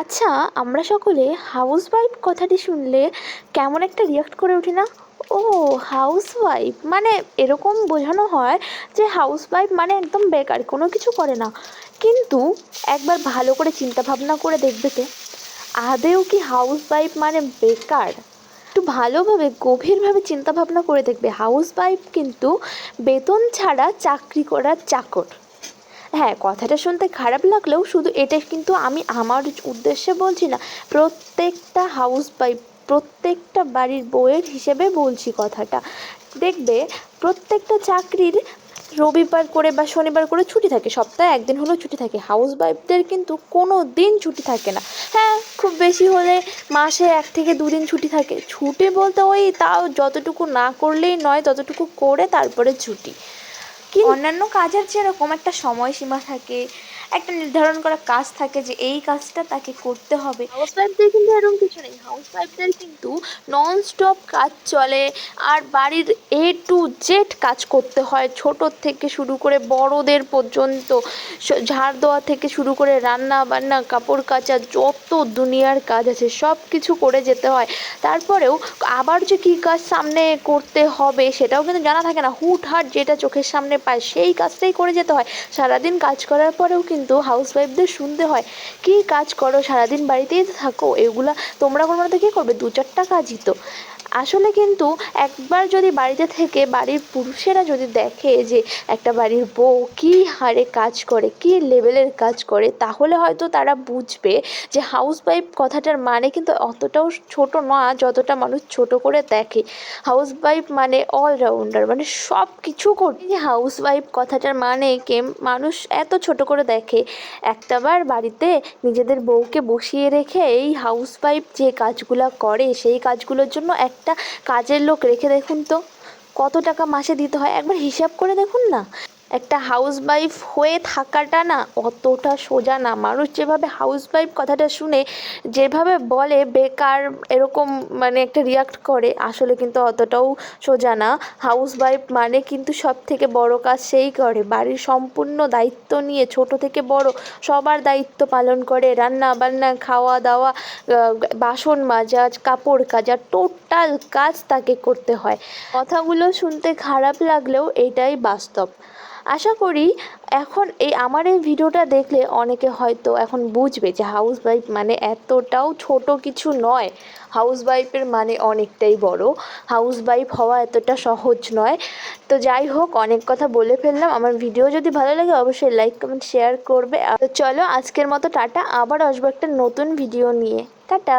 আচ্ছা, আমরা সকলে হাউসওয়াইফ কথাটি শুনলে কেমন একটা রিয়াক্ট করে উঠি না? ও, হাউসওয়াইফ মানে এরকম বোঝানো হয় যে হাউসওয়াইফ মানে একদম বেকার, কোনো কিছু করে না। কিন্তু একবার ভালো করে চিন্তা ভাবনা করে দেখবে তো, আদেও কি হাউসওয়াইফ মানে বেকার? একটু ভালোভাবে গভীরভাবে চিন্তা ভাবনা করে দেখবে, হাউসওয়াইফ কিন্তু বেতন ছাড়া চাকরি করার চাকর। হ্যাঁ, কথাটা শুনতে খারাপ লাগলেও শুধু এটা কিন্তু আমি আমার উদ্দেশ্যে বলছি না, প্রত্যেকটা হাউসওয়াইফ, প্রত্যেকটা বাড়ির বউয়ের হিসেবে বলছি কথাটা। দেখবে প্রত্যেকটা চাকরির রবিবার করে বা শনিবার করে ছুটি থাকে, সপ্তাহে একদিন হলেও ছুটি থাকে। হাউসওয়াইফদের কিন্তু কোনো দিন ছুটি থাকে না। হ্যাঁ, খুব বেশি হলে মাসে 1 থেকে 2 দিন ছুটি থাকে। ছুটি বলতে ওই তাও যতটুকু না করলেই নয় ততটুকু করে তারপরে ছুটি। কি অন্যান্য কাজের যেরকম একটা সময়সীমা থাকে, একটা নির্ধারণ করা কাজ থাকে যে এই কাজটা তাকে করতে হবে, হাউসওয়াইফদের কিন্তু এরকম কিছু নেই। হাউসওয়াইফদের কিন্তু নন স্টপ কাজ চলে, আর বাড়ির A to Z কাজ করতে হয়, ছোট থেকে শুরু করে বড়দের পর্যন্ত। ঝাড় দেওয়া থেকে শুরু করে রান্না বান্না, কাপড় কাচা, যত দুনিয়ার কাজ আছে সব কিছু করে যেতে হয়। তারপরেও আবার যে কী কাজ সামনে করতে হবে সেটাও কিন্তু জানা থাকে না, হুটহাট যেটা চোখের সামনে পায় সেই কাজটাই করে যেতে হয়। সারাদিন কাজ করার পরেও কিন্তু হাউসওয়াইফদের শুনতে হয়, কী কাজ করো, সারাদিন বাড়িতেই তো থাকো, এগুলা তোমরা কোনো মতো কী করবে, 2-4টা কাজই তো। আসলে কিন্তু একবার যদি বাড়িতে থেকে বাড়ির পুরুষেরা যদি দেখে যে একটা বাড়ির বউ কী হারে কাজ করে, কী লেভেলের কাজ করে, তাহলে হয়তো তারা বুঝবে যে হাউসওয়াইফ কথাটার মানে কিন্তু অতটাও ছোট না যতটা মানুষ ছোট করে দেখে। হাউসওয়াইফ মানে অলরাউন্ডার, মানে সব কিছু করতে। যে হাউসওয়াইফ কথাটার মানে কে মানুষ এত ছোট করে দেখে, একটাবার বাড়িতে নিজেদের বউকে বসিয়ে রেখে এই হাউসওয়াইফ যে কাজগুলো করে সেই কাজগুলোর জন্য একটা কাজের লোক রেখে দেখুন তো কত টাকা মাসে দিতে হয়, একবার হিসাব করে দেখুন না। একটা হাউসওয়াইফ হয়ে থাকাটা না অতটা সোজা না। মানুষ যেভাবে হাউসওয়াইফ কথাটা শুনে যেভাবে বলে বেকার এরকম মানে একটা রিয়াক্ট করে, আসলে কিন্তু অতটাও সোজা না। হাউসওয়াইফ মানে কিন্তু সব থেকে বড় কাজ সেই করে, বাড়ির সম্পূর্ণ দায়িত্ব নিয়ে ছোট থেকে বড় সবার দায়িত্ব পালন করে, রান্না বান্না, খাওয়া দাওয়া, বাসন মাজা, কাপড় কাচা, টোটাল কাজ তাকে করতে হয়। কথাগুলো শুনতে খারাপ লাগলেও এটাই বাস্তব। আশা করি এখন আমার এই ভিডিওটা দেখলে অনেকে হয়তো এখন বুঝবে যে হাউসওয়াইফ মানে এতটাও ছোট কিছু নয়, হাউসওয়াইফের মানে অনেকটাই বড়, হাউসওয়াইফ হওয়া এতটা সহজ নয়। তো যাই হোক, অনেক কথা বলে ফেললাম। আমার ভিডিও যদি ভালো লাগে অবশ্যই লাইক কমেন্ট শেয়ার করবে। চলো আজকের মতো টাটা, আবার আসবো একটা নতুন ভিডিও নিয়ে। টাটা।